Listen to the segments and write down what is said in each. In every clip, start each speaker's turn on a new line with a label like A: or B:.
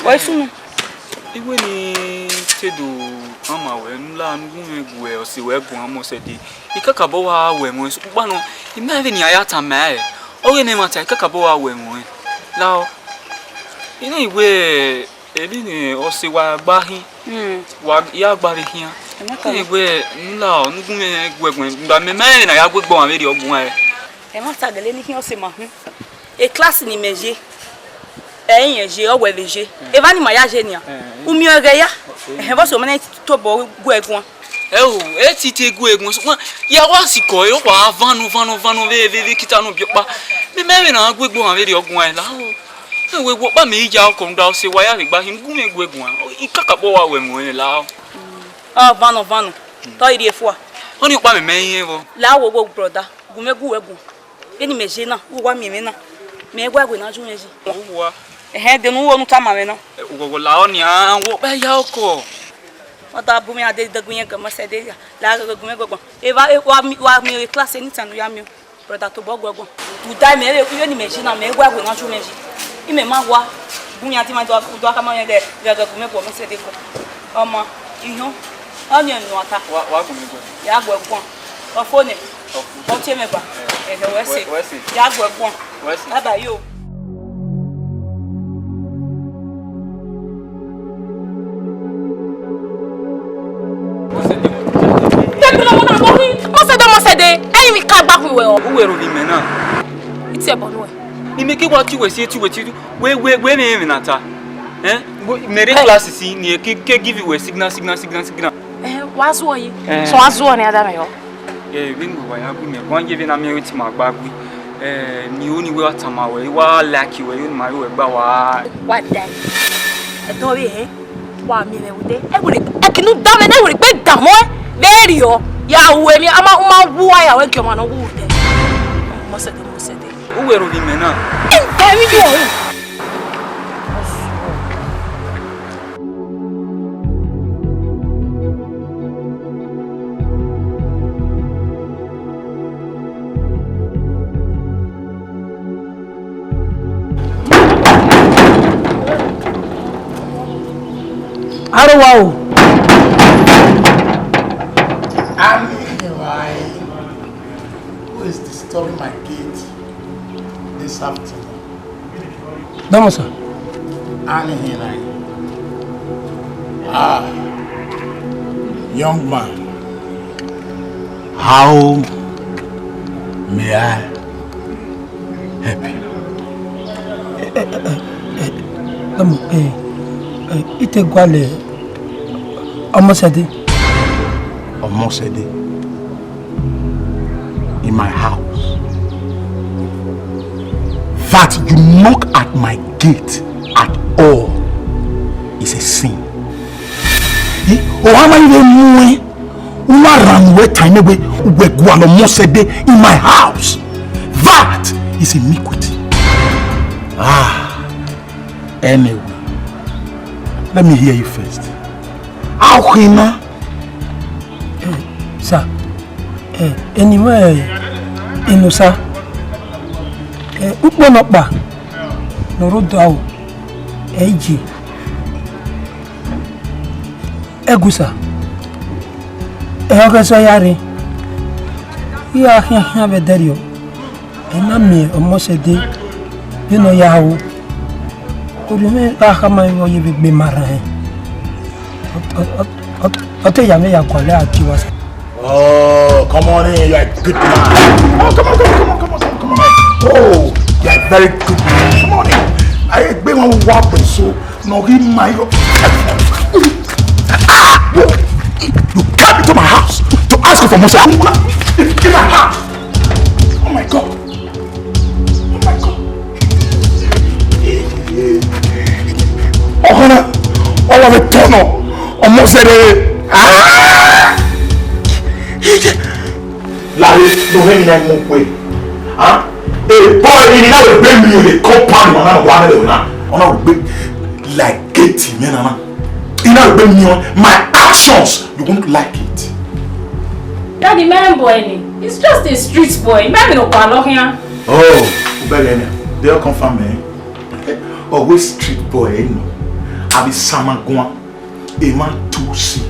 A: Why soon?
B: Iwe ni tedo ama we nla ngu we osi we gun Omosede. Ikakabo wa we mo so pa no imagine ni ayata me. Oge ne mata ikakabo wa we mo. Lao. Ina iwe ebi ni osi wa gbahin. Wa ya gbari hian. Iwe nla ngu me gwegun gba me me na ya gbegbo an ri ogun e.
A: E ma ta gele ni hian se ma hu. E class ni meje. J'ai OWVG. Et va ni mariage nia. Ou mieux gaya. Et va so mena to bo guegun.
B: E ti te guegun so. Ya wa si ko yo wa vanu ve kita no bi pa. Me na guegun an ve ogun ai la o. We wo pa me ja ko nda o se wa ya re gba hin gu me guegun. Ikakabo wa we mo ni la o.
A: Ah vanu. To iri efo a.
B: Oni pa me yin wo.
A: La wo go brother. Gu me gu wegun. Eni meje na, wo wa mi na. Me guegun na ju meje.
B: Wo
A: De no no tá mais não.
B: O lá onia, o ba ya oko.
A: O tá bu me ade da gunha cama cede. Lá gunha gogo. E vai wa mi classe ni tanu ya mi. Brother to bogo gogo. Tu dai me eu ni meji na me gwa na chu meji. I me ma wa gunha ti ma do aka ma de ga gunha go me cede ko. Omo, ihun. Oni enu ata.
B: Wa gunha go.
A: Ya gwa gwa. O phone. O tie me ba. E de wese. Ya gwa gwa. Wese. Aba yo. Omosede, any me come back we o.
B: We ro bi me na.
A: It's a bon way.
B: Ni me ke wa ti we we me nata. Me re class si ni ke give you signal.
A: Was wo so was wo ni ada me yo.
B: We ngo wa ya bu me wan give na me weti ma gba gu. Ni oni we atama we wa lucky we oni ma we gba wa.
A: What then? E to bi wa mi me wude. E wo e kinu da me na wo pe da mo very yo. Ya we mi ama wuwa ya we kyo no wu de. Omosede.
B: O we ro bi me na.
A: Very yo.
C: Wow. Who is disturbing my gate this afternoon?
D: Vamos, sir.
C: Young man, how may I help you?
D: Ite gwale Omosede.
C: Omosede in my house. That you knock at my gate at all is a sin. Or am I even Omosede in my house? That is iniquity. Anyway, let me hear you first. How can
D: sir? Anyway, sir. Ukpo nokpa norodo awo eji egusa okeso yari ya bederio enami Omosede yawo odume kama yo yebe mara ote yame ya kwale akiwa.
C: Oh, come on in, you're a good man. Oh, come on. Oh, you're a very good man. Come on in. I been on walk with so no he my you came to my house to ask for Musa. In my house. Oh my God. All of a tunnel. Omosede. Larry, no hang that one way. A boy in another bring me the compound on another big like Katie, man. In another bring me on my actions, you won't like it.
E: Daddy, man, boy, it's just a street boy. Man, no palo here.
C: Oh, they'll confirm me. Always street boy, abi samagwa ema tusi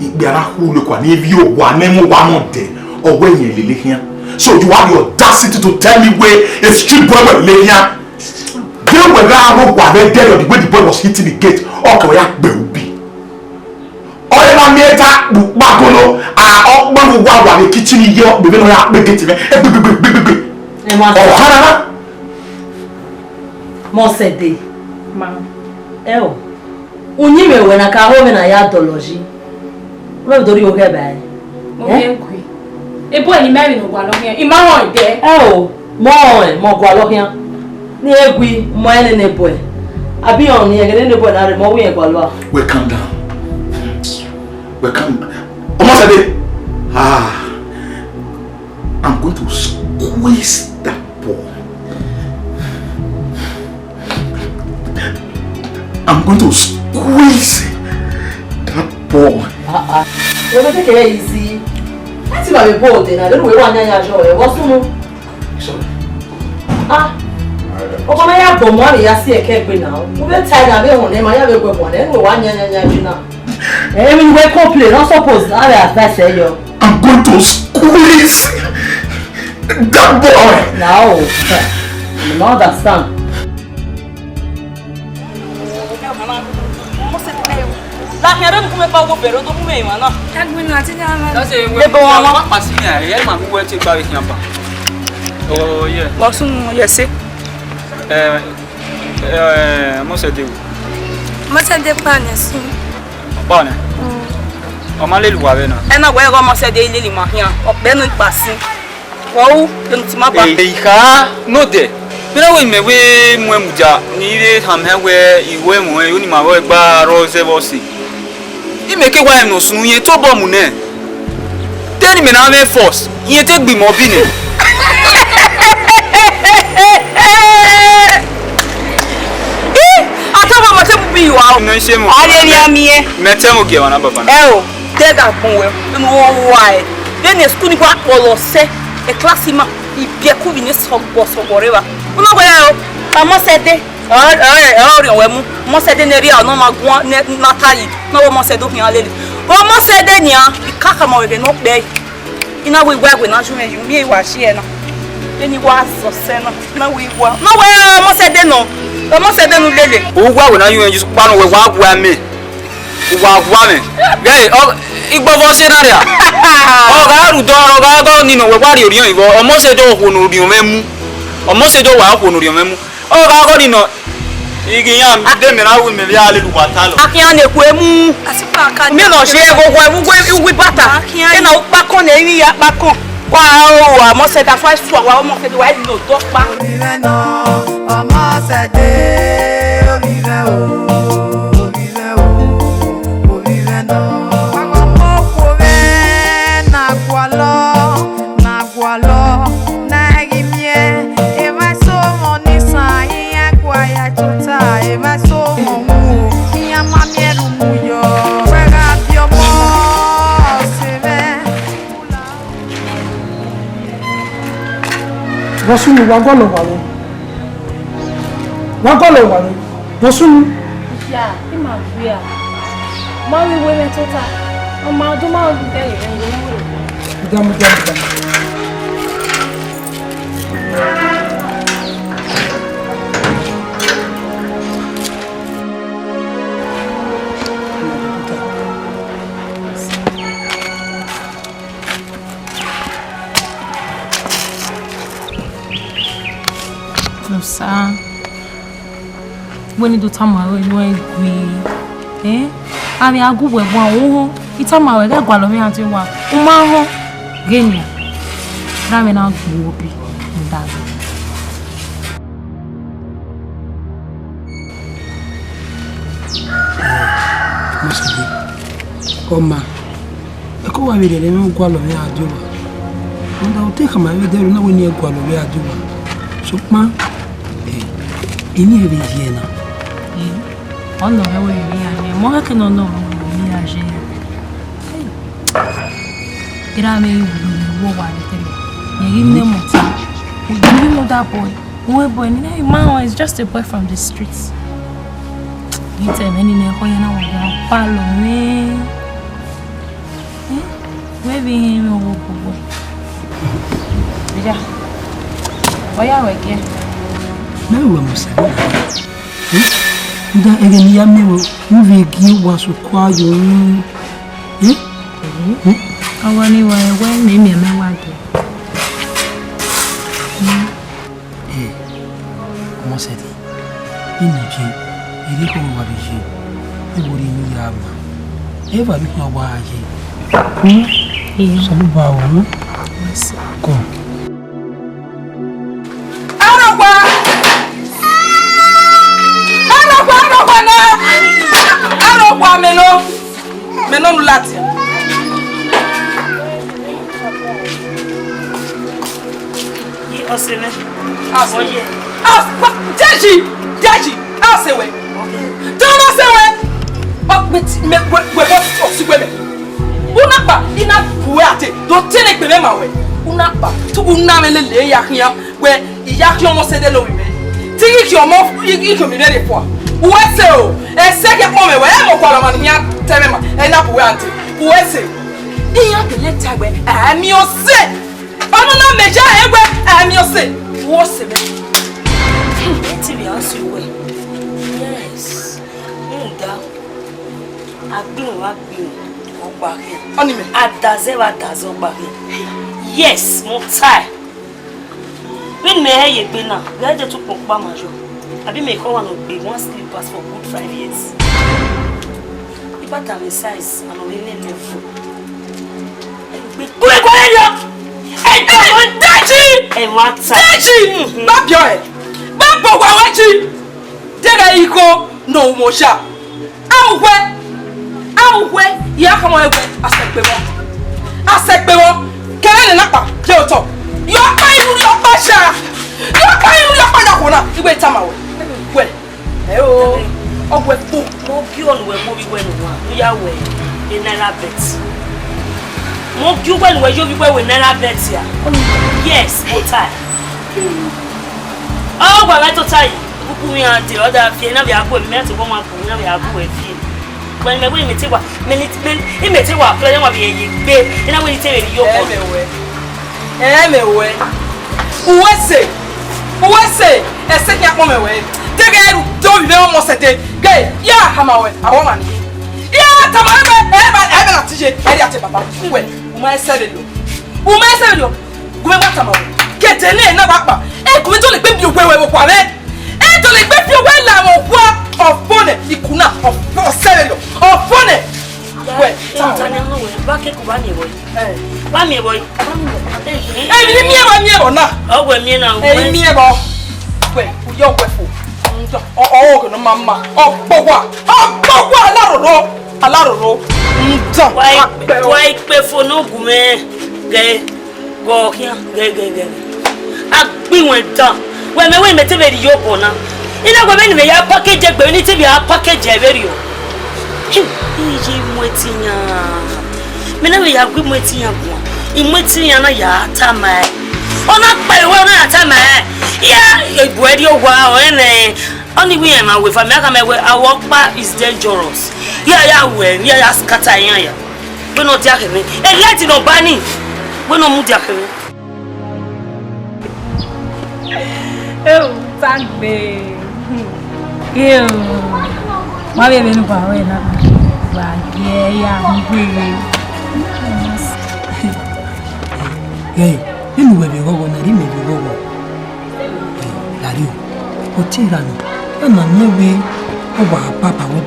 C: igbiara hulu kwa ni evi o wa nemu wa monte or when you lele here. So you have the audacity to tell me where a street boy will lay here. They were around while they dead the way the boy was hitting the gate. Okay, we are baby. All the meta bagolo are all one while the kitchen here. We will not make it. Oh,
F: Omosede, ma, eo, unime wena ka home na ya doloji. Where do you go by?
E: A boy ni marry no gwa lo here. Ima ho ide.
F: Eo, mo gwa lo here. Ni egwi mo ene ne boy. Abi on ni egede ne boy na re mo we gwa lo.
C: We calm down. We calm down. Omosede. I'm going to squeeze that ball. I'm going to squeeze that ball.
F: You take it easy. That's why we both in. I don't know why you show. What's wrong?
C: Sorry.
F: Omo na ya bomo na ya see ekegbe now. We be tired na be hon e ma ya be gbe bon. Anyway, wa nya jina. We complain. Not supposed. I advise you.
C: I'm going to squeeze that boy.
F: Now, you don't understand.
A: La hera come pa go pero do me ma no.
E: Agbe no ati na.
B: That's it. We go pass here. Yeah, ma we take back here pa. Oh yeah.
A: Bosun yese.
B: Omosede.
E: Omosede pa ne su.
B: Pa ne. O ma le lu wa be na.
A: E na we go Omosede ile ma hia. O be no pasi. Wo yo ntima ba.
B: Ka no de. Bila we me we muja ni ile hamhe we iwe mu e uni ma we gba rose bosi. Imeke wa no sunu yen to bo mu ne. Tell me na me force. Yen te gbi mo bi ne.
A: Ataba mo te bi wa.
B: No se mo.
A: Are ri amie.
B: Me te mo ge wana baba.
A: O, te ga pon we. No wa e. Then e school ni kwa polo se. E class ma ibie ku bi ni so re wa. Uno go ya o. Omosede. We mu. Omosede ne ri a no ma gun na tayi. No Omosede hin alele. Omosede ni a ikaka mo we no pe. Ina we na jume ju mi e wa shi e na. Eni wa so se na we wa. No we Omosede no. Omosede no lele.
B: O gwa we na yu enju pa no we wa gwa me. Wa gwa me. Gay igbo bo se na ria. O ga ru do ni no we wa ri oriyan ibo. Omosede o no ri o memu. Omosede wa ko no ri o memu. O ga go ni no igi yan de me na we me ya le lu wa ta lo.
A: Akian e ku emu.
E: Asipa ka.
A: Mi no se gogo wi bata. E na pa kon e ri ya pa kon. Wa o Omosede fa su wa Omosede wa no do pa.
D: Bosunu wagolo wale. Wagolo wale. Bosunu.
E: Ya, ima buya. Ma we we tota. O ma do ma o de ye ngo.
D: Dam.
E: Sa when do tamaro no egui abi agugbo egbon wo itamaro ge gwa lo mi ati wa o ma ho genya na me na gbo obi ndago
D: Omosede. Oma. Eko wa bile le me gwa lo mi ajoba. Nda o te kama we deru na we ni gwa lo mi ajoba. So ma ini ebe hiena.
E: Ono he we ni ane mo ke no mi aje. Ira me wo wa le tele. Ye ne mo ti. You know that boy. Boy, man is just a boy from the streets. Ite meni ne ko yana wa palo me. Maybe him wo bobo. Bija. Oya we ke.
D: Na wo mo se. Nda egeni ya me wo movie gi wa so kwa yo.
E: Awani wa we me me wa de.
D: Omosede. Inji iri ko wa biji. E wori ni ya ma. E va bi ko wa aje. Salu ba wo. Ko.
A: Arogwa meno nulati. Oseme. Oye. Deji. Asewe. Don't asewe. Me osigwe me. Unapa ina buate. Do tene pe me mawe. Unapa tu unamele le yaknya we yakyo Omosede lo wi me. Tigi ki omo iko mi re po. Uwese o. Eseke po me we mo kwala man nya temema. Ena buante. Uwese. Iya de leta we. Ami ose. Ono na meja egwe ami ose. Wo se me. Eti bi asu we. Yes. Nda. Agbin ogba ke. Oni me. Adaze ogba ke. Yes, mo tie. When me ye gbe na, we je to pokpa majo. Abi me ko wan ogbe one sleep pass for good 5 years. Iba ta me size and o le level. Kule yo. Daji! E wa tie. Daji! Ba bio e. Ba bo wa waji. Dega iko no mo sha. Awwe ya ka mo egwe asegbe mo kere na pa je o to yo pa iru yo pa sha ya kona igbe tamawe we o ogwe fu mo bi onu we mo bi we nu wa ya we in naira bet mo bi we nu we yo bi we naira bet ya yes mo tie gba me to tie buku mi ante oda fie na bi agbo mi ante ko ma bu na bi agbo e fie when me we meti wa plan wa be gbe ina we tell you emewe uwese eseki akpo mewe tege eru do bi Omosede gay ya hamawe awon ni ya tamawe ebe na tije eri ate baba we umesede lo gume wa tamawe ketele na baba gume to le gbe bi ogwe we kwa me to le gbe fi ogwe la mo kwa ofone ikuna ofosele ofone we tani no we ba ke ku ba mi boy ba mi boy mi ebo na ogwe mi na we mi ebo we uyo gwefo njo o no mama ogbowa alaroro njo wa ipe fo no gume ge go kia ge agbiwon dan we me te be yo bona ina go be ni me ya package egbe ni te be ya package e very o iji mwetinya me na we ya gbe mwetinya bo imwetinya na ya tama ona pa iwe na tama ya egbu edi ogwa o ene only we am we for me aka me we awokpa is dangerous ya scatter yan ya we no dia kemi e let no bani we no mu dia kemi Tagbe. Yo. Ma be benu pa we na. Ba ge ya ngwe.
D: Hey, inu we gogo na ri me gogo. Dario. O tira no. Na newe o ba papa we.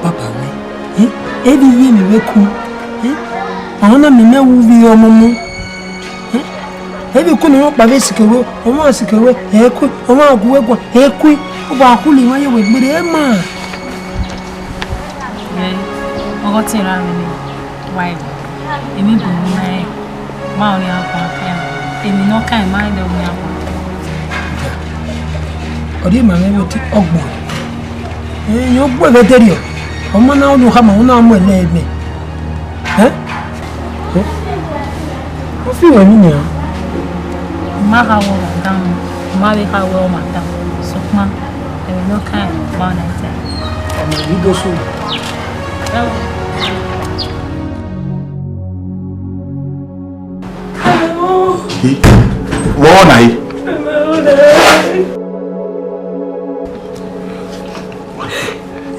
D: Ebi ye me we ku. Ona me na wu bi omomu. Ebi kunu no pa be sikewe, o ma sikewe, eku, o ma aguwe gwa, eku, o ba kuli wa ye we gbere e ma.
E: Ogo ti ra mi ni. Why? Emi bu mi ma o ya pa kan. Emi no kan ma de o ya pa.
D: Odi ma me woti ogbo. Yo gbo veterio. O ma na o no ha ma o na mo ele eme. O fi wa ni ya.
E: Ma ha wo madam, ma be ha wo madam. So ma, e no kan ba na te.
D: You go soon.
C: What are you?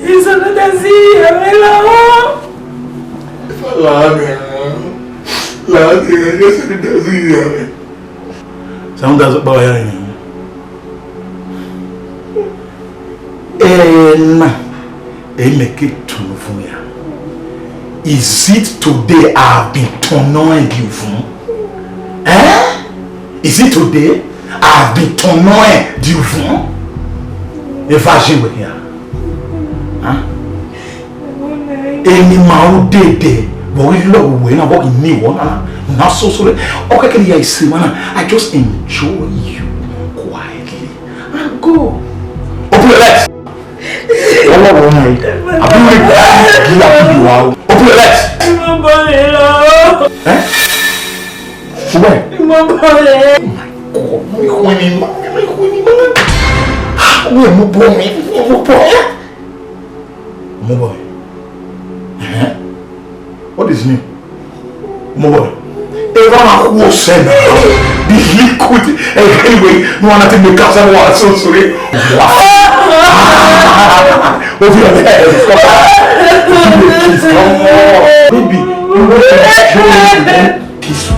A: Isso não descia, melhor.
C: Lá, isso não descia. São das boias. Make it to Fuya. Is it today I've been turning you from? Eh? Is it today I've been turning you from? If I should be here. Huh? Any man day, but we love when I walk in me one. Not so sorry. Okay, I see, man. I just enjoy you quietly and go. Open your legs. Open your legs. Eh? Where? Oh my God. What is new? Moboy. Everyone said the liquid. Anyway, no one to make us so sorry. Over your head. Baby, you want to kiss me?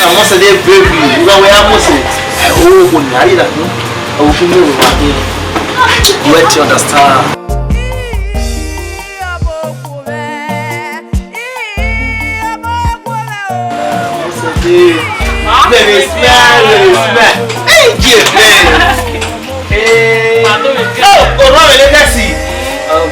G: Omosede baby, you know where Omosede. Oh, when you are that, I will feel you right here. You have to understand. Let me smell. Hey, give man. Hey. Oh, let's see. Oh,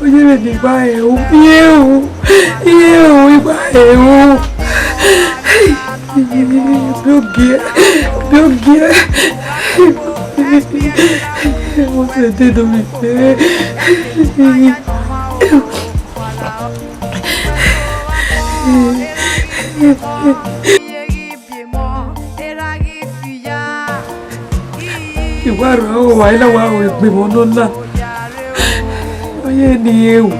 D: Oye, vení, baeu, meu guia, você não me vê. Igual vai lá o bimonona. Oye, ni eu,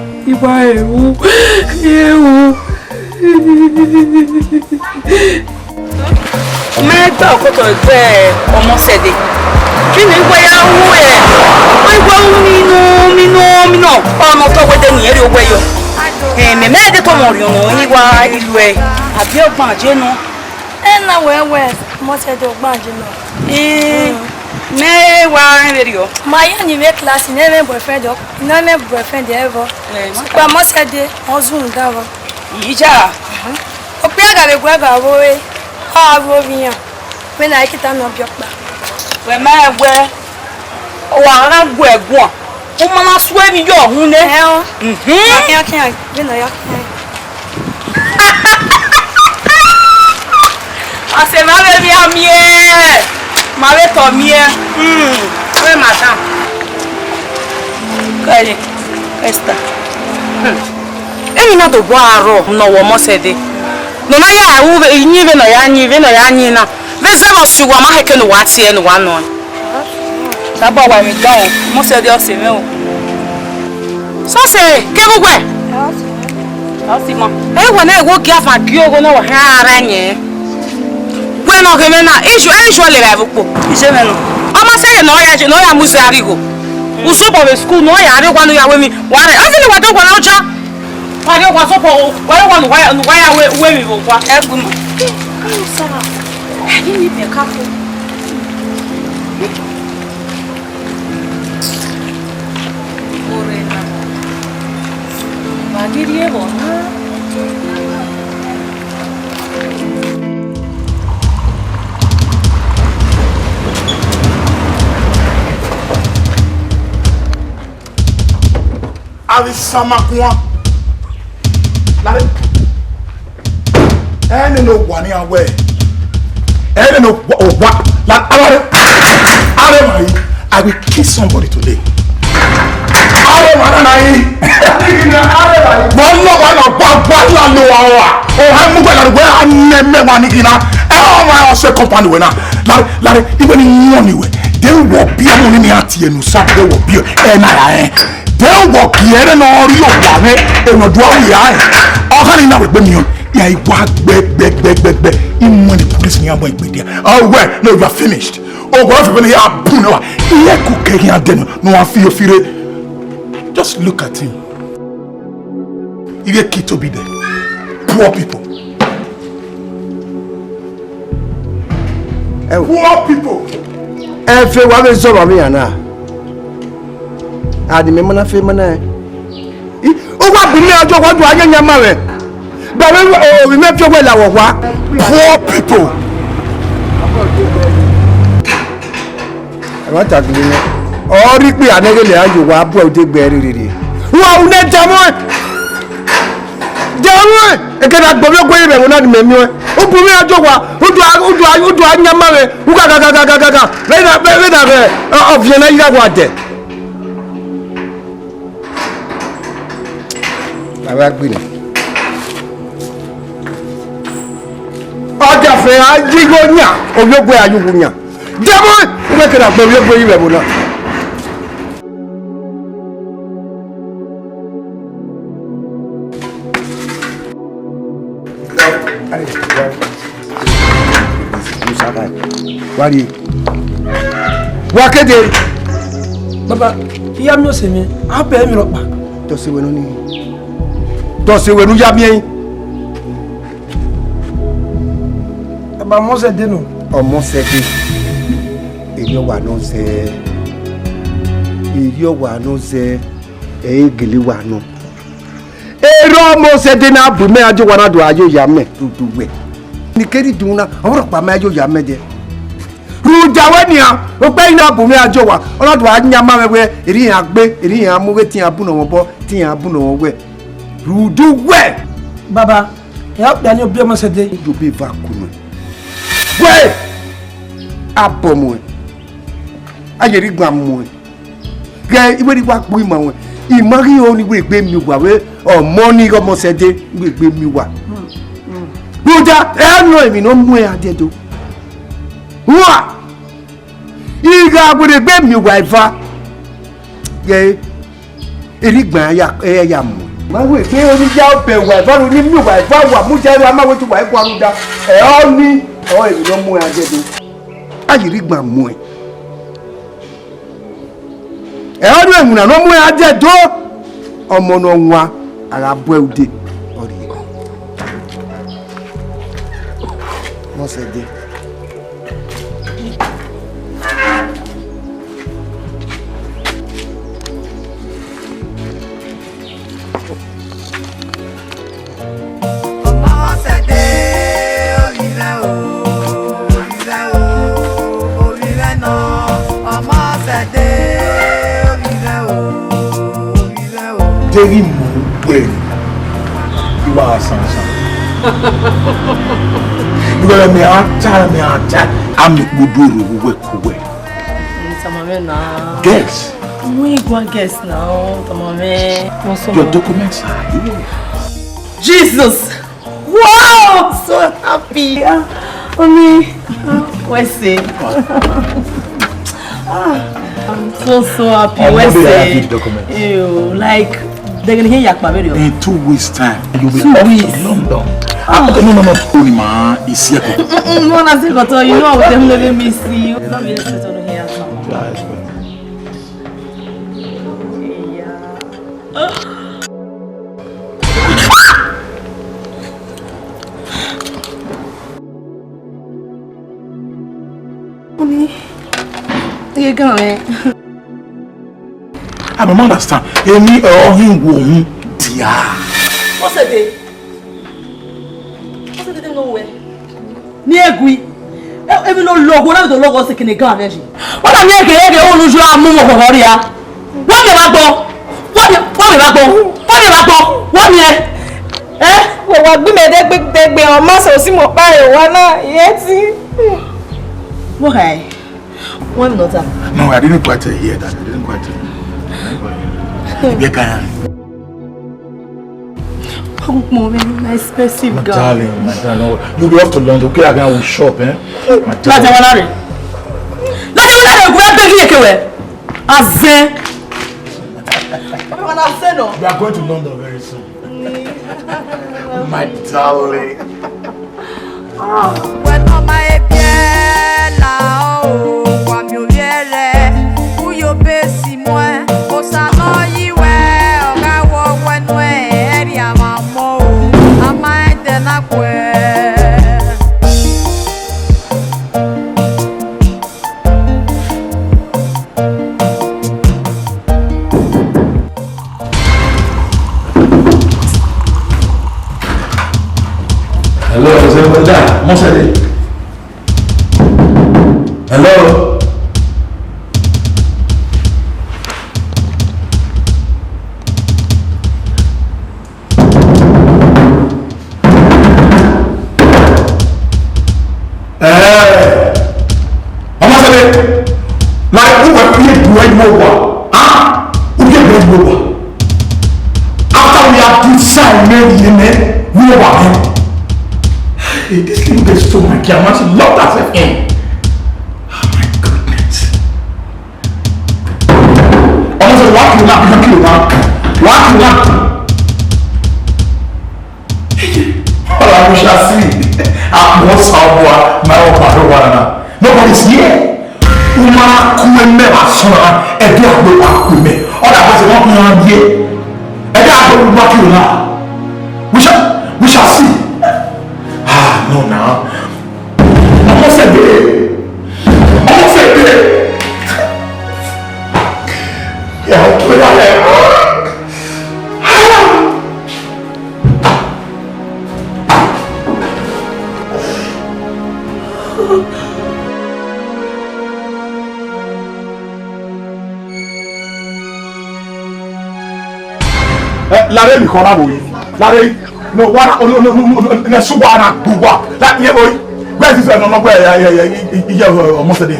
D: eu.
A: Me gba okoto egbe Omosede. Kini gbe ya wu e. O gbo mino. Ono to we de ni ere ogbe yo. Me de to mo ri ono ni wa ilu e. Abi ogbon aje no.
H: Na we Omosede ogbon aje no.
A: Me wa ere yo.
H: My young class never boyfriend ever. But Omosede Ozun dawo.
A: Ija.
H: Opi aga be gwa ga wo e. Ha wo biyan. Me na ikita no biokpa.
A: We ma egwe. O wa ran gbo egun. O ma na su emi yo hun ne.
H: Ya be no ya.
A: Ase ma be mi amie. Ma be to mie. We madam. Kale. Esther. Emi na do bo aro no wo Omosede. No na ya wu yin be no ya yin na. Veze no suwa ma heke no wa tie no wa no. Ta bo wa mi down. Omosede o se me o. So se ke bugwe. O si mo. E wo na ego ki afa ki ogo no wa ha ara nye. Gwe no ke me na isu le ba vupo. Ise me no. Omosede no ya muzi arigo. Usobo we school no ya arigo no ya we mi. Wa re. O fini wa do gwa na oja. Wa re wa so po. Wa re wa no wa ya we mi bo kwa. Egu no. You need to be careful.
C: Avec ça, ma coin. Elle ne voit rien away. Elle ne voit like I will kill somebody today. Yeah, he walk back. Even when the police near boy there. Oh well, no, you are finished. Oh, go off when you are boom. He cook here then. No, I feel. Just look at him. If your kid to be there, poor people. Poor people.
I: Every one is over me now. I remember na fe mana. Oh, what be me? I just want to hang your marry. But we make your way our
C: poor people.
I: I want to do it. Oh, Rick, we are never there. You are poor, they bury. Wow, let Jamon! I cannot go away. I will not remember. Who put me a joker? Who do I marry? Who got of Yanaya water? I like winning. Ọjà fẹ́ ajígbóníà olóògbé ayúgbóníà jẹ́mọ́ ìgbẹ́kẹ̀rẹ̀ àgbẹ̀ olóògbé ìrẹ̀ bọ̀nà. wà kéde.
D: Baba ìyá mi ò sè mi àbẹ̀ mi lọ pa.
I: tọ́síwẹ̀nù ni tọ́síwẹ̀nù yá mi ẹyin.
D: Omosede no.
I: Omosede. Eri owa no se. Egeli wa no. Eri Omosede na bu me ajo wana do ayo ya me duduwe. Ni keri duna, oro pa me ajo ya me je. Ruja wania, o pe ina bu me ajo wa. Oro do anya ma we eri yan gbe, eri yan mu we ti abu no bo, ti abu no we. Ruduwe.
D: Baba, ya Daniel obi Omosede.
I: Do be vacuum. Wait! Abomo. Ayeri gba mo. Ge iwe ri wa po imo won. Imori oni we gbe mi wa we omo ni Omosede we gbe mi wa. Buja no emi no mu e adedo. Wa! Iga gbe gbe mi wa ifa. Ge eri gba ya mo. Ma we pe oni ja obe wa ifa ni mi wa ifa wa mu je ra ma we ti wa ifa ru da. E o ni Oh, you don't know I get it. I read my moe. I don't know more I get do. Omonwa Arabwede. Omosede.
C: Very well. You are Sansa. Because me I'm good. Guess.
F: We go guess now,
C: Your documents are here.
F: Jesus! Wow! So happy. Where's it? I'm so happy. Where's it? Ew, like they're gonna hear Yakma video.
C: In 2 weeks' time, you'll be off to London. No, holy man, it's here.
F: No, I say, but you know, them let me see you. Not be expected to hear something. You going?
C: I don't understand. You need him woman, dear.
F: What's the day? What's the day? Nowhere. Near Gui. Even no logo. What the logo is in the car? What I'm here, the only usual move of Horia. What you want to? What you want to? What you? Eh?
H: Well, we made a big baby or muscle, Simo Pie, one, yes.
F: Why? One not that.
C: No, I didn't quite hear that. I didn't quite hear.
F: My expensive
C: My
F: girl.
C: darling, you'll be off to London. Okay, I can shop, eh? My darling. We are going to London very soon. My darling.
J: When on my pied là haut, quoi mieux virer, où yo bessi moi, au salon y ouais, au gawo wenwe, ria mamo, amai de na kwe.
C: Hello, is everybody there? Omosede. Hello. Omosede. Like who were we doing more? Huh? Who did more? After we have decided, we were. Hey, this little girl is so my kid. I want to lock herself in. Oh my goodness. Almost walk you now, you kill now. Walk you now. All I shall see. I'm more sour, my own father. Nobody's here. Uma kume wasona, ebe agbo akume. All that was walking around here. Ebe agbo walk you now. We shall see. No, now. Omosede. Yeah, put it there. Larry, you call out. Larry. No, no, Subana, Buwa. That year, where is it? No, where Omosede.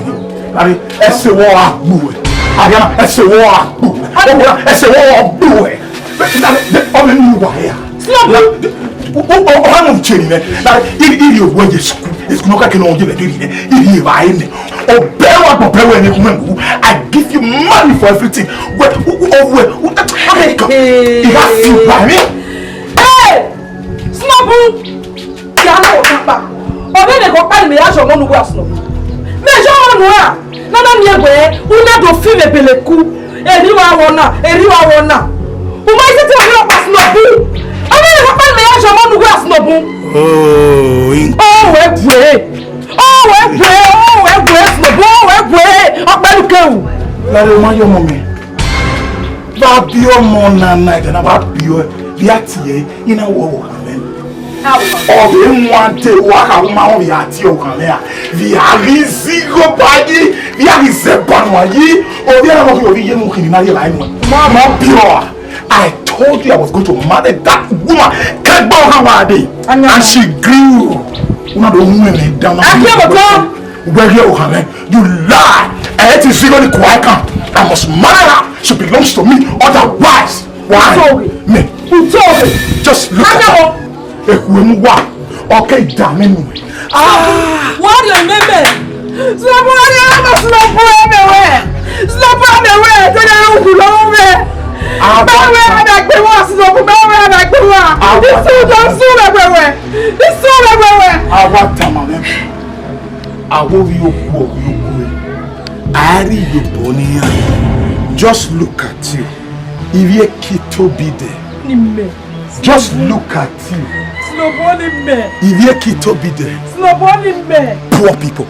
C: Larry, S.O.A. Bue. Ariana, S.O.A. Bue. S.O.A. Bue. All the new wire. I'm not changing it. Like, if you were school, it's not like an old lady. If you buy it, or bear when you I give you money for everything. If I feel by me.
F: Snabu! Yano Papa! Ogene go pa me ya so mo nu go asno. Me jo mo nu a. Na na mi egbe, una do fi me beleku. Eriwa wona. Uma ise ti o pa asno bu. Ogene go pa me ya so mo nu go asno bu. Oh, we go.
C: Lare ma yo mo me. Ba bi o mo na na ga na ba bi o bi atie ina wo amen. Oh, we want to walk out my own yati o kan le a. Vi arizi go padi, vi arize banwa yi. O bi na mo fi ye mu kini na ye lai mo. Mama pure. I told you I was going to marry that woman. Can't go her day. And she grew. Una do women down. You lie. I hate to see the quiet. I must marry her. She belongs to me. Otherwise, why? Me. Who told me? Just look at her. Okay, damn it.
F: What do you remember? Stop everywhere.
C: Just look at you. If you kito be there. Just look at you. If you kito be there. Poor people.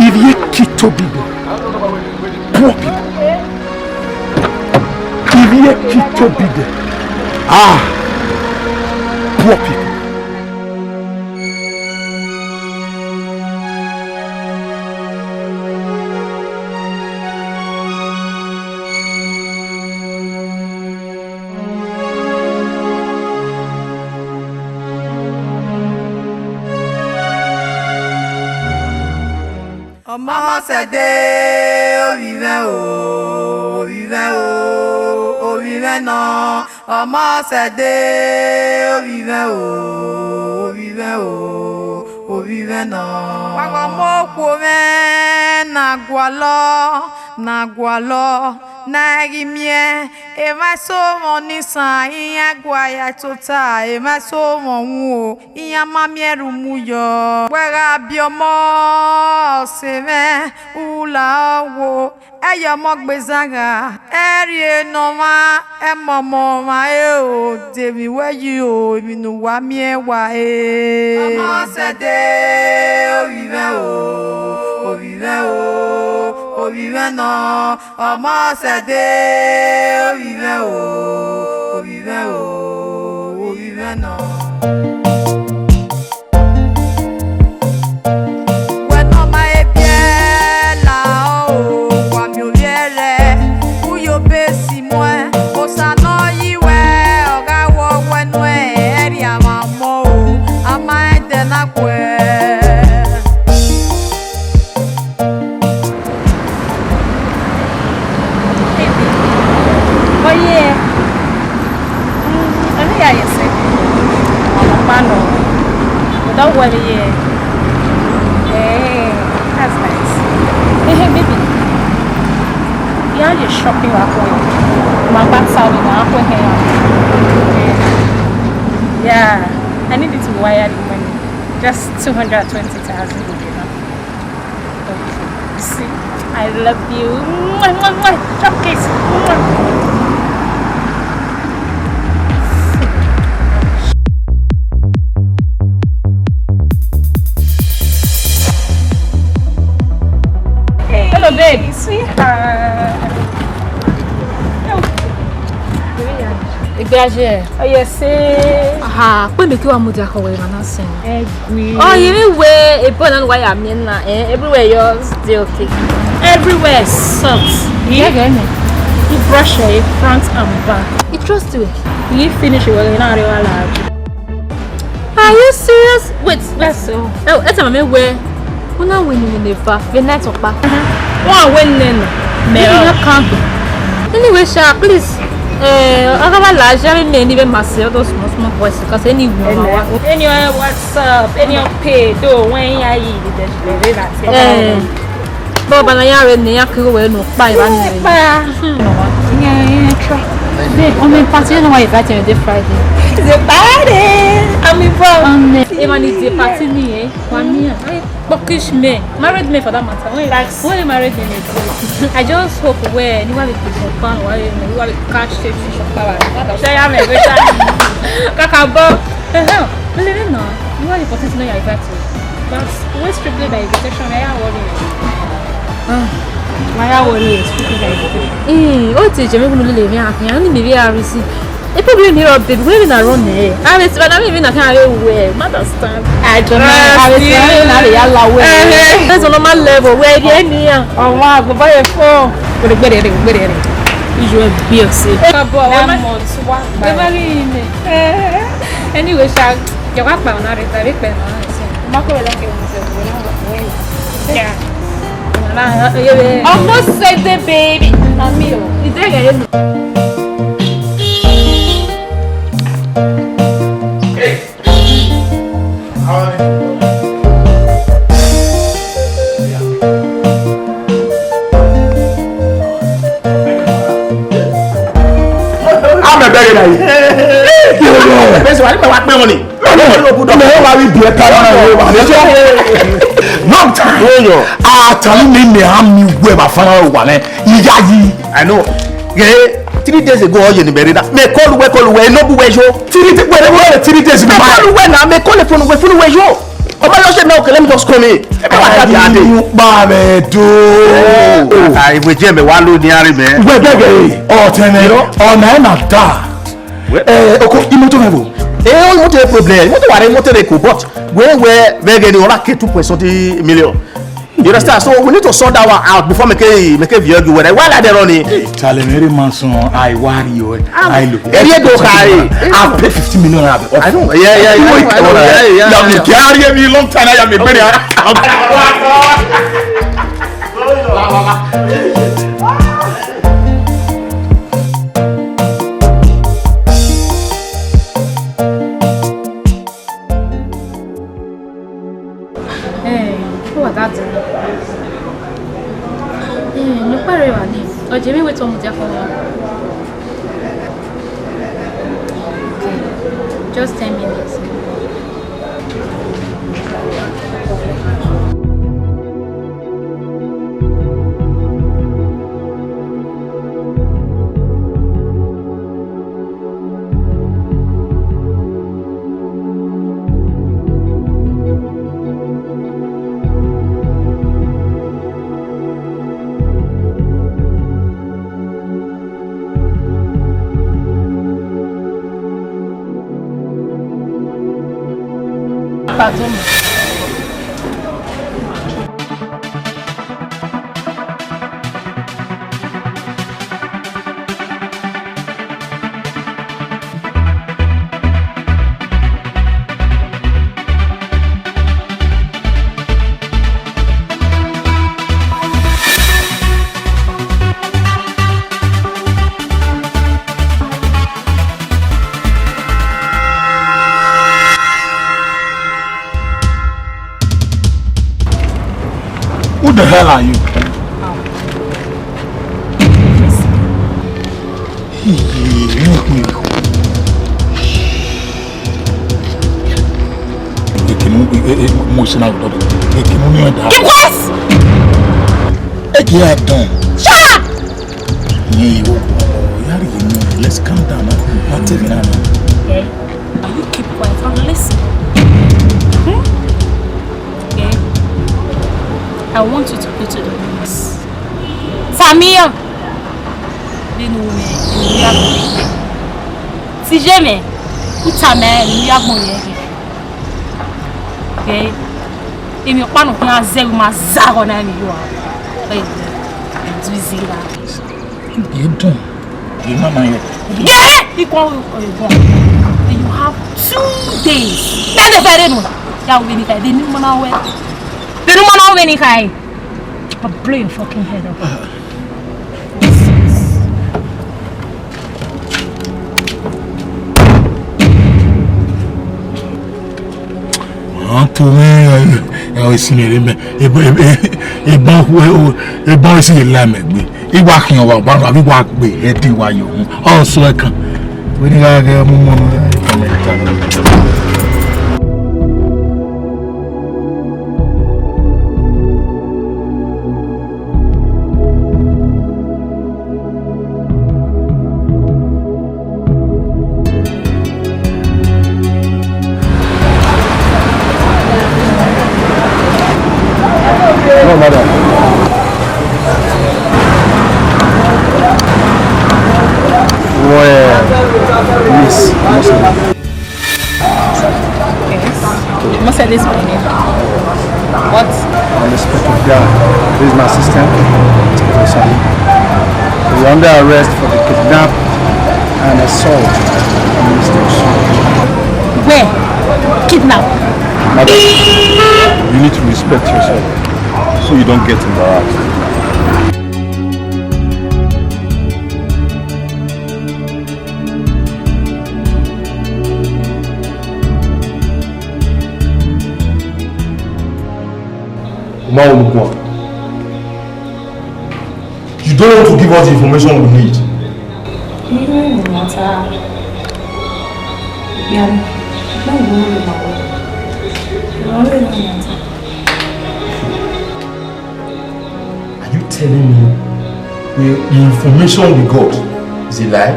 C: If you kito be poor people. If you kito be poor people.
J: Omosede, o vive no. Omosede, o vive no. Wagomoko me na gualo. Nagimie, ema so monisa, iya guaya tota, ema so monwo, iya mamieru muyo. Wega biomo seme ula wo, eya mogbezaga, eri noma, emomo ma eo, demi weyi o, minu wa mie wa e. Omosede, o vive no, Omosede, o vive no. Bueno mae biela o, kwa mi oviere, uyo besi mwe, osano yiwe, oga wo wenwe, eri amamo, ama ede na kwe.
E: Oh yeah. I think I say. Don't worry, yeah. Hey, that's nice. Hey, baby. Yeah, you're shopping at home. My back's out in our hair. Yeah, I need it to wire the money. Just 220,000. Okay. You see, I love you. Shop kiss. Hello, baby, sweetheart. Igbaje. Oh, yes, say.
K: When you are moving, how are you
E: Agree.
K: Oh, you mean where a bone and why I'm in everywhere yours, still okay.
E: Everywhere sucks.
K: Yeah,
E: you brush your front and back.
K: You trust you.
E: You finish it, you're not allowed.
K: Are you serious? Wait. Oh, it's a man where when I win in the far, the night of back. One win then. Anyway, Sha, please. I have a large and even myself, those small voices, because anyway, what's up? Any pay, do when I eat it. Bob and I are in the Yaku no buy one. Yeah, try. I'm in party, you know why you're fighting this Friday. The party! I'm in from Eman is the party me, 1 year. Bookish me. Married me for that matter. When you married me, I just hope where anyone is fun, while you want to catch fish of power. Say I'm a good time. Kakabo. Really, no. You are the potential you're invited. But we're strictly by invitation. I am worried. Why are we strictly by invitation? Oh, teacher, maybe we'll leave me. I only maybe I receive. If you bring here up, baby, we're in a run here. I was when I'm even a kind of way. Understand? I don't know. I was in a yellow way. That's on my level. Where the end? Oh, wow, go buy a phone. But it's better. You should be a sick. Anyway, Shaq, you're up on it. I reckon. Yeah. Almost said the baby. It's there.
C: Long time. I know. 3 days ago, you buried that. May call where no way show. 3 days ago. May call the phone where full way show. Oh, my gosh, now let me just come in. I will jam a one load near me. Oh, Tenero, oh, Nana. Okay, you eh, what a problem. What are you but where they're getting all 2.something million. You understand? So we need to sort that one out before make a view whether while I running. Talenary Manson, I worry you. I look. I'll pay 50 million. I know. Yeah. You carry me long time. I am a very.
K: Oh, Jimmy, wait on the phone. Okay, just 10 minutes. Pardon.
C: Who the hell are you?
H: Shut up!
C: Let's calm down.
A: Okay. Now you keep quiet and listen. Okay. I want you to go to the police. Samir! Si jamais, ta mère, il y a bon okay? Et me pas non plus un zéro ma zarona ni yo. You
C: don't. You mama you.
A: Yeah! You
E: have 2 days. That's a very good. Yeah, we need to. They don't know where. They don't know when it is. I'll blow your fucking head off.
C: To me, I was seeing him. A boy is a lamb. He walking over one of the walk way, a DYU. Also, I can. When you are a
K: Omosede is my name. What?
I: I'm Inspector Guy. This is my assistant. We're under arrest for the kidnap and assault on the station.
K: Where? Kidnap?
I: Madam, you need to respect yourself so you don't get embarrassed.
C: You don't want to give us the information we need. Are you telling me the information we got is a lie?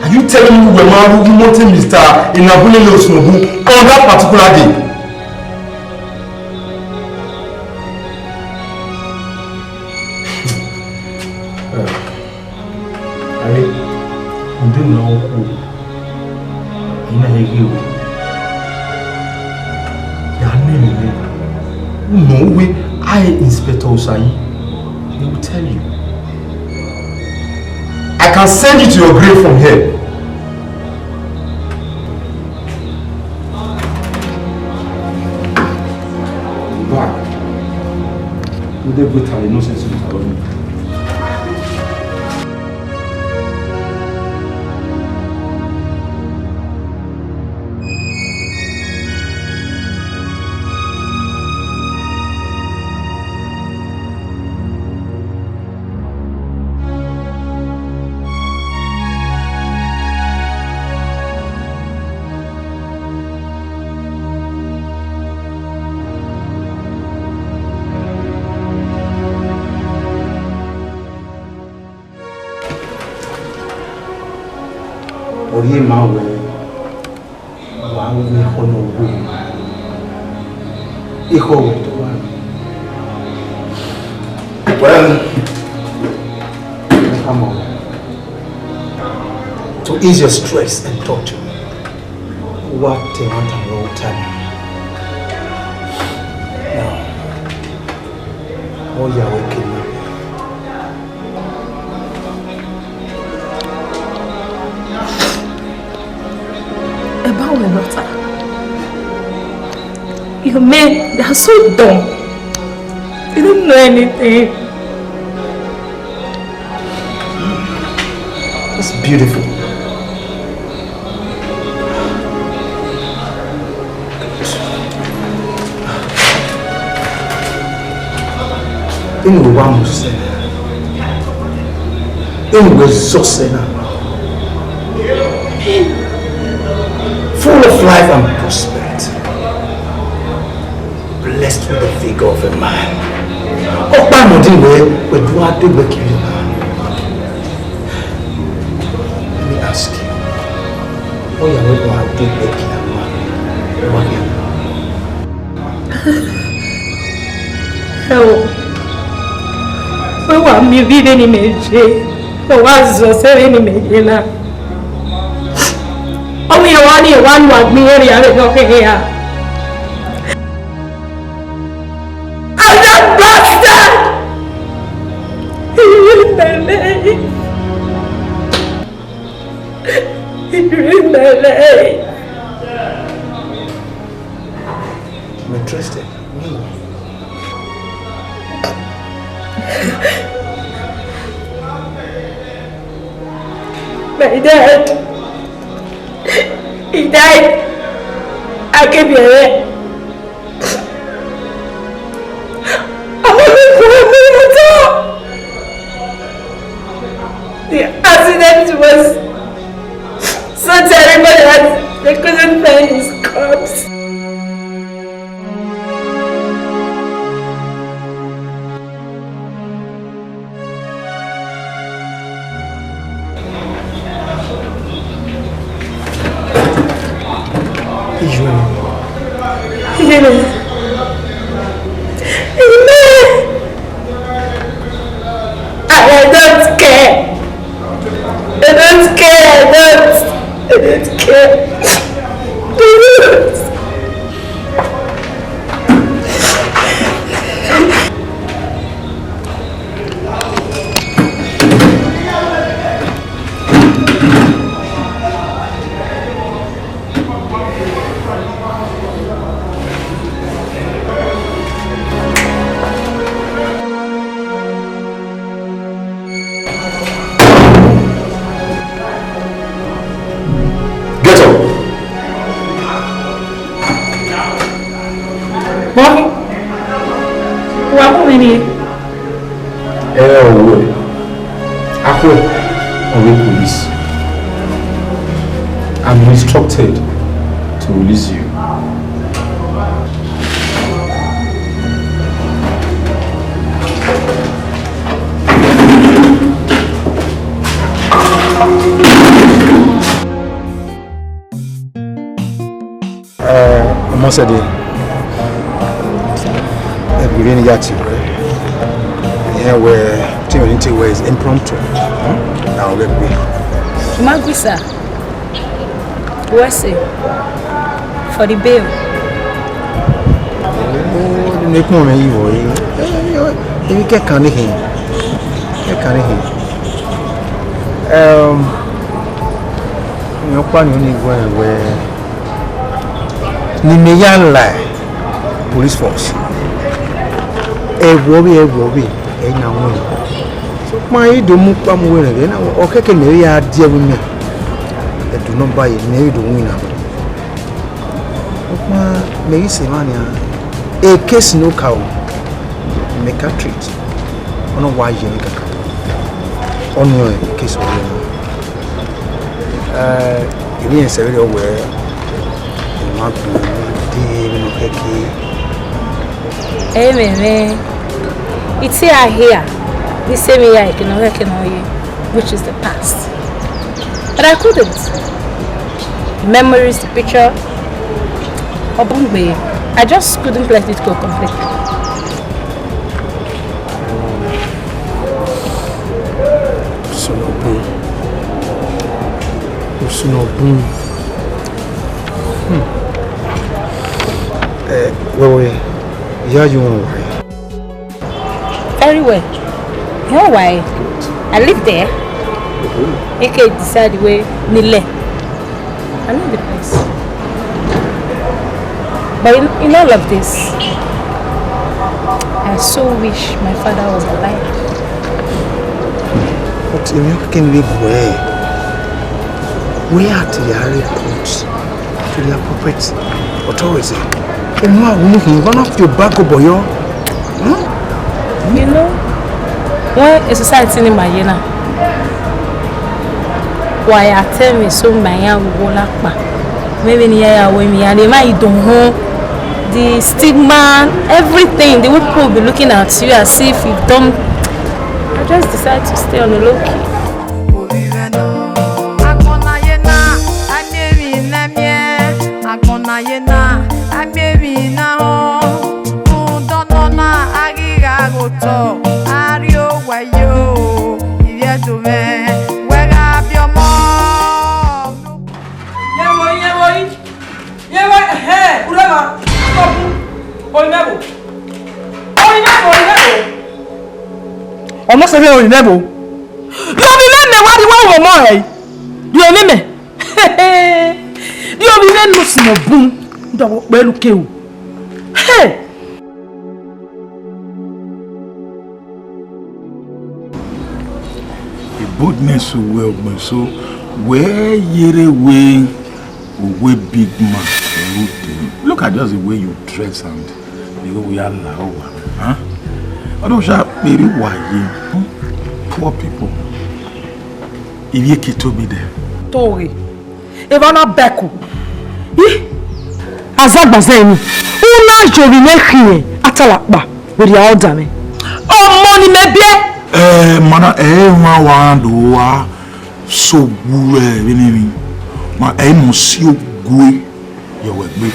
C: Are you telling me we were wanting Mr. Inabule Osnobu on that particular day? Inspector Osayi, he will tell you. I can send you to your grave from here. Back. Would they go to no sense of it? Well, come on. To ease your stress and torture, what they want to know time. Now, all you're waking up.
K: About my daughter. You men, they are so dumb. They don't know anything.
C: That's beautiful. In one say, in Wezosena, full of life and prosperity, blessed with the vigor of a man. Let me ask you, what are you going to do?
K: Help. Where were me vive in me? Where was your seven in me? Only one was me here. He
I: I'm interested.
A: My dad, he died. I came here. The accident was so terrible that they couldn't find his corpse. I don't care. I don't care.
C: Police. I'm instructed to release you.
I: Omosede, we really got you. Yeah, we're doing it ways impromptu. Now let me.
K: Maguisa, what's it for the bail?
I: Oh, the next moment you get can't hear. Your plan only going where Nimeyanla police force. A worry, now. So my do move come win again. Okay, can you dear with me? I do not buy it, never do win. May say, mania, a case no cow, make a treat. On a wise you make a on your case of you ain't very aware. You want to
K: Amen. It's here. The same year I can recognize you, which is the past. But I couldn't. The memories, the picture, I just couldn't let it go completely.
I: Yeah, you want why?
K: Very well. You know why? I live there. You can decide the way Nile. I know the place. But in all of this, I so wish my father was alive.
I: But you can live where? Where are the reports to the appropriate authority? And you are looking one of your back of boy.
K: You know, when a society in Mayena, why I tell me so my young wolakpa, maybe near me and they might don't know the stigma, everything. The way people will be looking at you as if you've done. I just decided to stay on the low key.
F: Omosede o remember. You remember what the one more. You remember? Dio bi me no sino bum ndo pelu kewu. Hey!
C: The boldness will so where you're way big man. Look at just the way you dress and the way we are loud. Huh? I don't shall maybe why poor people. If you keep to be there.
F: Tori. Evana Beku. Azagba zeni. Una jori mekhiye atalakba with your order me. Oh money me be.
C: Mana one wa so gure binimi. Ma mo si ogwe yo we gbe.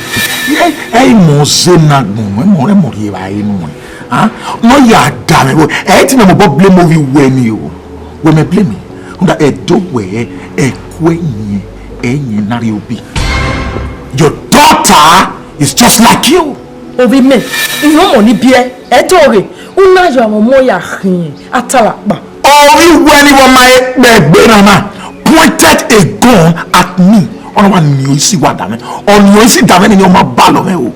C: Mo se nagbon mo ri ba inu. Ah, no ya da me. Ti me mo blame movie we ni o. We me blame me. Unda do we kwenye nari obi. Your daughter is just like you.
F: Obi me. Ino money bie. Tori. Una yo momo ya khin atalakba.
C: Ori when you my benana pointed a gun at me. On one new see what dame. On you see dame in your mabalo me o.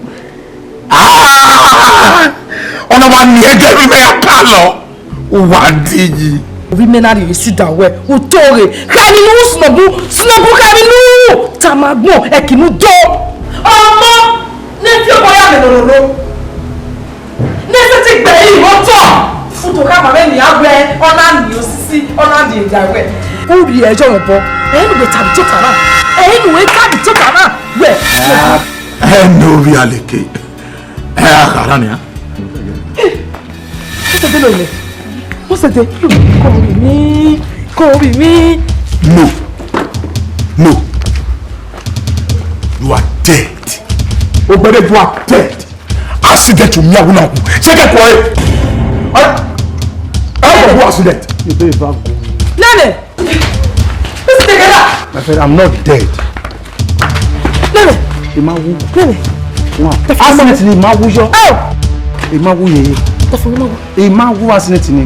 C: Ah! On one new get me a palo. One digi.
F: Obi me na you sit down where. Utore. Kani no snobu kani no. Tamagbon ekinu do. Omo, ne fi o boya me lororo. Nese ti gbe yi mo to futo ka ma me ni agbe ona ni osisi ona di ejawe o ri ejo mo po enu be tabi to tara enu we tabi to tara we
C: no reality akara ni ha
F: o se de lo ile o se de ko bi mi
C: no you are dead obere you are dead. Accident to me, I will not. Second point. Who accident?
I: You do it back.
F: Nene! Let's take it out!
I: My friend, I'm not dead.
F: Nene! Nene!
I: Accident ni ma wu yo.
F: Oh!
I: Ma wu ye. Ma wu accident ni.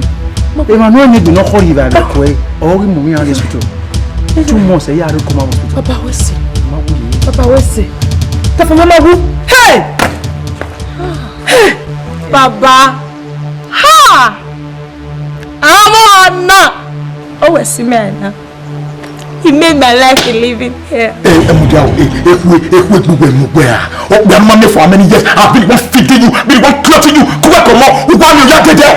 I: Ma no ni bi no hurry ba le ko e. O ri mu mi an hospital. 2 months e ya re ko ma hospital.
F: Papa we see.
I: Ma wu ye.
F: Papa we see. Papa mama wu. Hey! Baba, ha! Amona! Oh, where's the man? He made my life a living here.
C: If for many years, I've been feeding you, been clothing you, who are you there?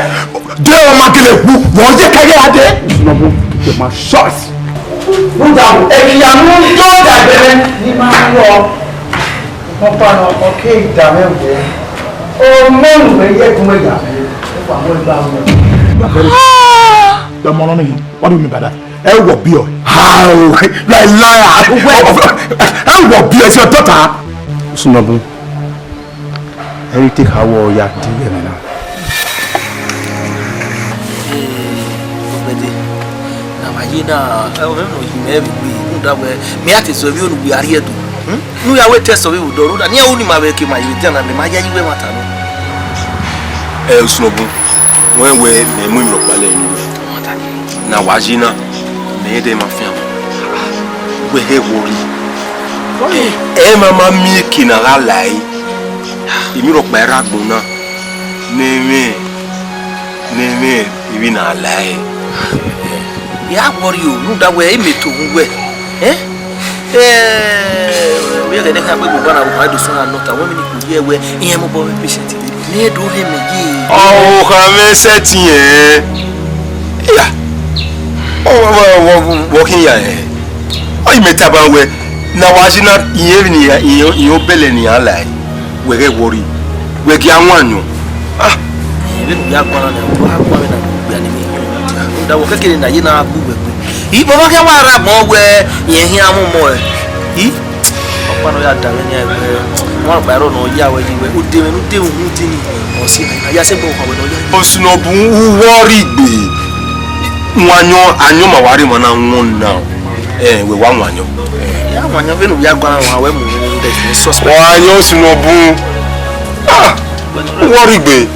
C: My shots. Oh, man, what do you mean by that? I will be how? Like liar. I will be your daughter.
I: Sunabu. I take how you are doing now.
G: Nu ya we test of you do na nia uni ma be ke ma yidi na me ma ya yiwe mata no
L: Sunobu when we me mu ro pale ni na wajina me de ma fiam we he wori mama mi kina la lai imi ro pa ra gbon na neme ibi na lai
G: ya wori o nu da we emeto we we are the next people who are do so not a woman who hear where he am about patient. Ne do him again.
L: Oh, come set here. Yeah. Oh, walking here. I met about where now was not even your belly in your life. We get worried. We get one. Ah,
G: even we are going to work in the Yena. He will get more where you hear more. He one of your damage. One by no Yahweh, who did or see. I say,
L: Sunobu worry be. One and you worry when I'm one now. We want one. Yeah, one of them we are going to suspect. Why, you Sunobu? Ah, worry be.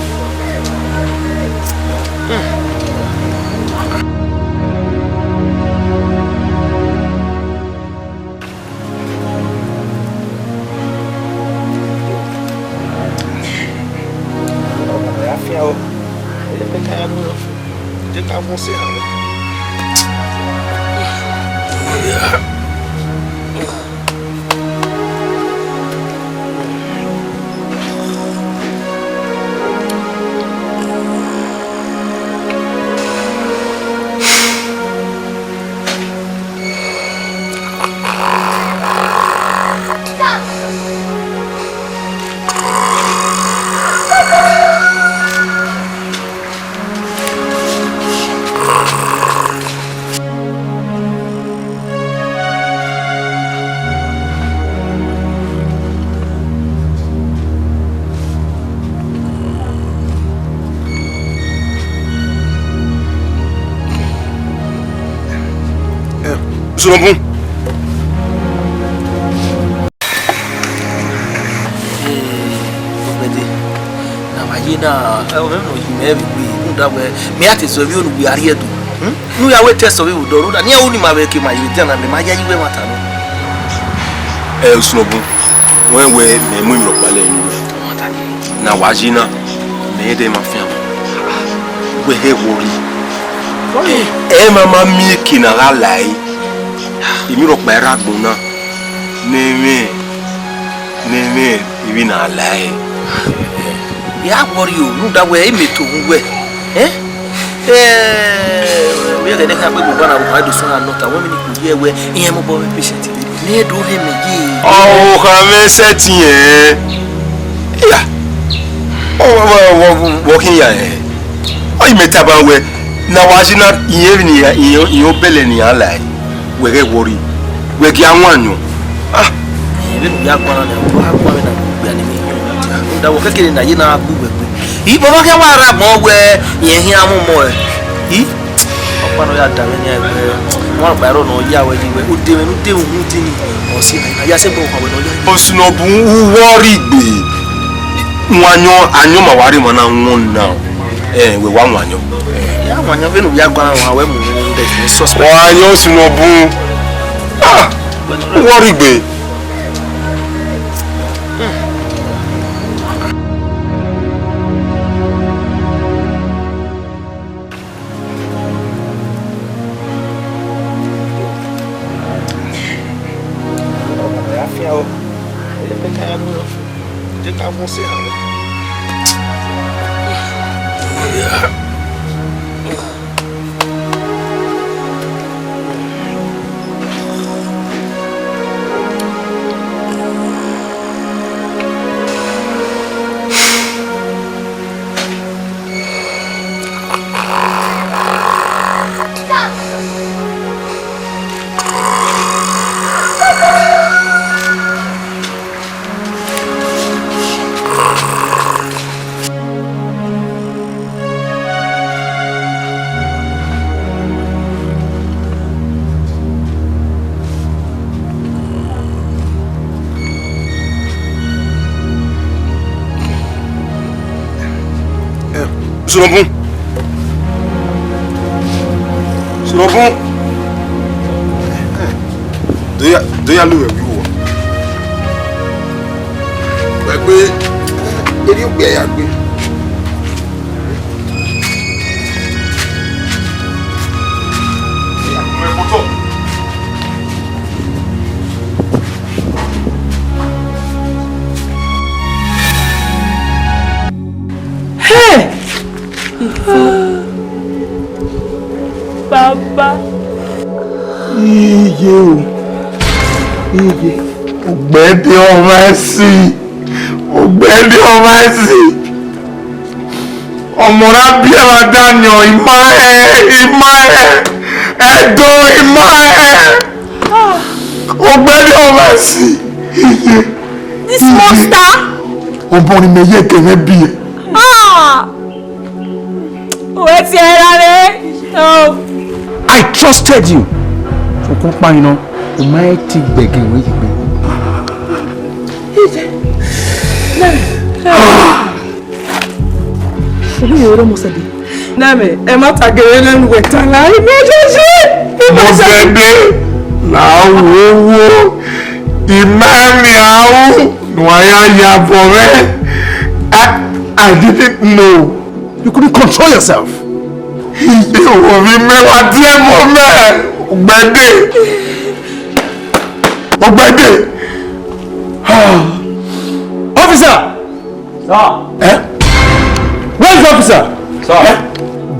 L: Solomon.
G: Na I remember you maybe we that way me at so you we are here to no ya we test of you do na near only my make my you na me ma ya you we matter no
L: Solomon when we me mu ro pale ni na wajina me de ma fiam we he worry mama mi kina ga lai imi ro pa ra gbona neme ibi na lai
G: ya worry you no that way me to we we ga ka pe gbona wa do so na not when me ku ye we iyan mo bo patient me do he me ji
L: ka me set yen ya working ya ai me taba we na wajina iye ni iyo bele ni ala we get worry we gi anwanyo
G: even ya kwa na kwa na ya ni nda wo kekere na yina abu we yi baba ke wa ra mo we yen hin amu mo yi opa no ya da we ni egbe won gba ro no ya we ji we o de hu ti ni o si na ya se bo kwa we no ya
L: osinobu worry gbe anyo ma wari mo na nwon na we wa anyo
G: ya anyo be no ya gba wa we mu de suspect
L: anyo osinobu worry gbe Solomon do ya lo we wo gbe eri o gbe ya gbe ya mo e foto
F: Baba.
C: Iye o. Iye. Ògbẹ́dẹ ọmọ ẹ̀sìn. Ògbẹ́dẹ ọmọ ẹ̀sìn. Ọmọra bí ẹ̀rọ dányọ̀ ìmọ̀ ẹ̀. Ẹ̀dọ́ ìmọ̀ ẹ̀. Ògbẹ́dẹ ọmọ ẹ̀sìn. Iye.
F: This monster.
C: Ọmọ ni mi yé kẹ̀mẹ́ bí ẹ.
F: Òwe ti ẹ̀ rárẹ̀.
C: I trusted you. So come pa you know, o mai ti gbege we gbe.
F: Ṣebí yoro Omosede. Name, ẹ má tagere lẹ́nu we tan la emergency.
C: Omosede. La wo. Imani awu. No ya I didn't know. You couldn't control yourself. ìwò mi mẹ́wàá díẹ̀ mọ́ mẹ́ ọgbẹ́dẹ. Officer!
M: Sir!
C: Where's the officer?
M: Sir!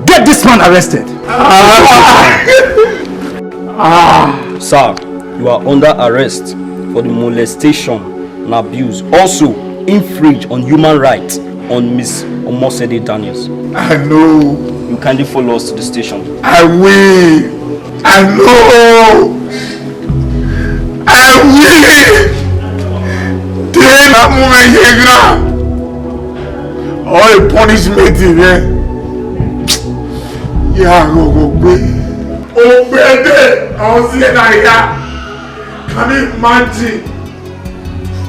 C: Get this man arrested!
M: Sir, you are under arrest for the molestation and abuse. Also, infringe on human rights on Miss Omosede Daniels.
C: I know.
M: You kindly follow us to the station.
C: I will. I know. I will. Then I'm moving all the punishment here. Yeah, go. Obede, I was here now. Can you imagine?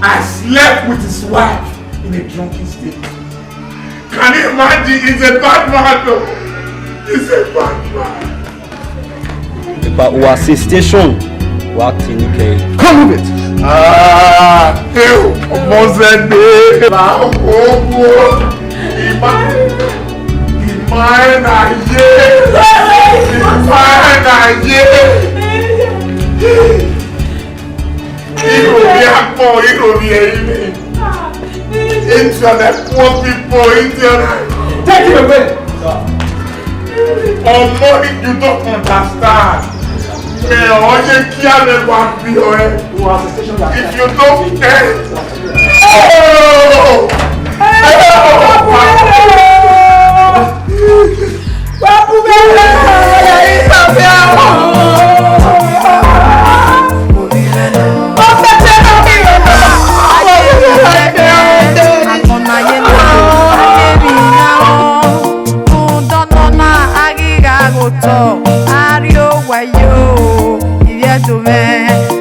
C: I slept with his wife in a drunken state. Can you imagine? He's a bad man though. He's a bad man.
M: But we are station. We are clinic.
C: Come with it. Omosede. Take it away. Money you don't understand. If you don't
J: Ario wayo, if you to me.